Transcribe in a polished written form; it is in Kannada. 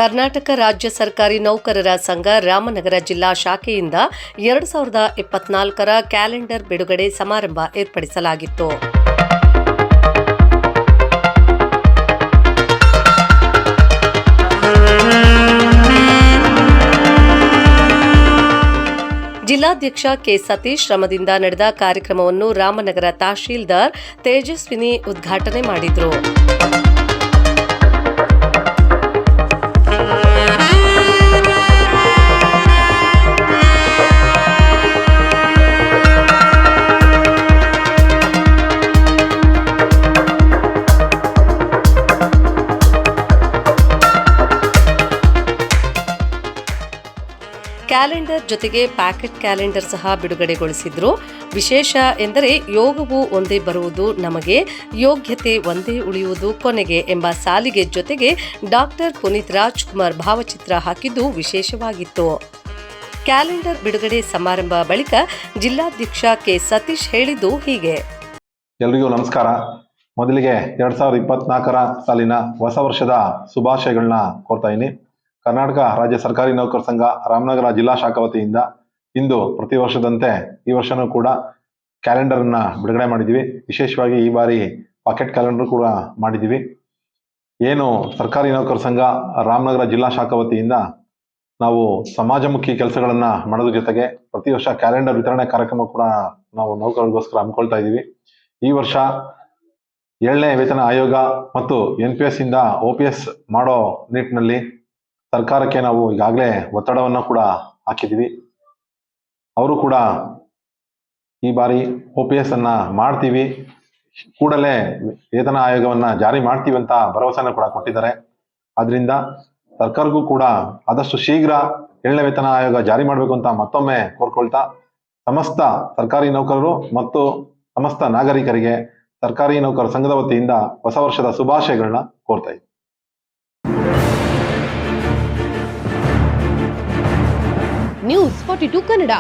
ಕರ್ನಾಟಕ ರಾಜ್ಯ ಸರ್ಕಾರಿ ನೌಕರರ ಸಂಘ ರಾಮನಗರ ಜಿಲ್ಲಾ ಶಾಖೆಯಿಂದ 2024ರ ಕ್ಯಾಲೆಂಡರ್ ಬಿಡುಗಡೆ ಸಮಾರಂಭ ಏರ್ಪಡಿಸಲಾಗಿತ್ತು. ಜಿಲ್ಲಾಧ್ಯಕ್ಷ ಕೆ. ಸತೀಶ್ ಶ್ರಮದಿಂದ ನಡೆದ ಕಾರ್ಯಕ್ರಮವನ್ನು ರಾಮನಗರ ತಹಶೀಲ್ದಾರ್ ತೇಜಸ್ವಿನಿ ಉದ್ಘಾಟನೆ ಮಾಡಿದರು. ಕ್ಯಾಲೆಂಡರ್ ಜೊತೆಗೆ ಪ್ಯಾಕೆಟ್ ಕ್ಯಾಲೆಂಡರ್ ಸಹ ಬಿಡುಗಡೆಗೊಳಿಸಿದ್ರು. ವಿಶೇಷ ಎಂದರೆ ಯೋಗವು ಒಂದೇ ಬರುವುದು ನಮಗೆ, ಯೋಗ್ಯತೆ ಒಂದೇ ಉಳಿಯುವುದು ಕೊನೆಗೆ ಎಂಬ ಸಾಲಿಗೆ ಜೊತೆಗೆ ಡಾಕ್ಟರ್ ಪುನೀತ್ ರಾಜ್ಕುಮಾರ್ ಭಾವಚಿತ್ರ ಹಾಕಿದ್ದು ವಿಶೇಷವಾಗಿತ್ತು. ಕ್ಯಾಲೆಂಡರ್ ಬಿಡುಗಡೆ ಸಮಾರಂಭ ಬಳಿಕ ಜಿಲ್ಲಾಧ್ಯಕ್ಷ ಕೆ. ಸತೀಶ್ ಹೇಳಿದ್ದು ಹೀಗೆ. ಎಲ್ರಿಗೂ ನಮಸ್ಕಾರ. ಮೊದಲಿಗೆ 2024ರ ಸಾಲಿನ ಹೊಸ ವರ್ಷದ ಶುಭಾಶಯಗಳನ್ನ ಕೋರ್ತಾ ಇದ್ದೀನಿ. ಕರ್ನಾಟಕ ರಾಜ್ಯ ಸರ್ಕಾರಿ ನೌಕರ ಸಂಘ ರಾಮನಗರ ಜಿಲ್ಲಾ ಶಾಖಾ ವತಿಯಿಂದ ಇಂದು ಪ್ರತಿ ವರ್ಷದಂತೆ ಈ ವರ್ಷನೂ ಕೂಡ ಕ್ಯಾಲೆಂಡರ್ನ ಬಿಡುಗಡೆ ಮಾಡಿದ್ದೀವಿ. ವಿಶೇಷವಾಗಿ ಈ ಬಾರಿ ಪಾಕೆಟ್ ಕ್ಯಾಲೆಂಡರ್ ಕೂಡ ಮಾಡಿದ್ದೀವಿ. ಏನು ಸರ್ಕಾರಿ ನೌಕರ ಸಂಘ ರಾಮನಗರ ಜಿಲ್ಲಾ ಶಾಖಾ ವತಿಯಿಂದ ನಾವು ಸಮಾಜಮುಖಿ ಕೆಲಸಗಳನ್ನ ಮಾಡೋದ್ರ ಜೊತೆಗೆ ಪ್ರತಿ ವರ್ಷ ಕ್ಯಾಲೆಂಡರ್ ವಿತರಣೆ ಕಾರ್ಯಕ್ರಮ ಕೂಡ ನಾವು ನೌಕರರಿಗೋಸ್ಕರ ಹಮ್ಮಿಕೊಳ್ತಾ ಇದ್ದೀವಿ. ಈ ವರ್ಷ 7ನೇ ವೇತನ ಆಯೋಗ ಮತ್ತು NPS ಇಂದ OPS ಮಾಡೋ ನಿಟ್ಟಿನಲ್ಲಿ ಸರ್ಕಾರಕ್ಕೆ ನಾವು ಈಗಾಗಲೇ ಒತ್ತಡವನ್ನು ಕೂಡ ಹಾಕಿದ್ದೀವಿ. ಅವರು ಕೂಡ ಈ ಬಾರಿ OPS ಅನ್ನ ಮಾಡ್ತೀವಿ, ಕೂಡಲೇ ವೇತನ ಆಯೋಗವನ್ನ ಜಾರಿ ಮಾಡ್ತೀವಿ ಅಂತ ಭರವಸೆನ ಕೂಡ ಕೊಟ್ಟಿದ್ದಾರೆ. ಆದ್ರಿಂದ ಸರ್ಕಾರಕ್ಕೂ ಕೂಡ ಆದಷ್ಟು ಶೀಘ್ರ 7ನೇ ವೇತನ ಆಯೋಗ ಜಾರಿ ಮಾಡಬೇಕು ಅಂತ ಮತ್ತೊಮ್ಮೆ ಕೋರ್ಕೊಳ್ತಾ, ಸಮಸ್ತ ಸರ್ಕಾರಿ ನೌಕರರು ಮತ್ತು ಸಮಸ್ತ ನಾಗರಿಕರಿಗೆ ಸರ್ಕಾರಿ ನೌಕರ ಸಂಘದ ವತಿಯಿಂದ ಹೊಸ ವರ್ಷದ ಶುಭಾಶಯಗಳನ್ನ ಕೋರ್ತಾ ಇದ್ದೀನಿ. ನ್ಯೂಸ್ 42 ಕನ್ನಡ.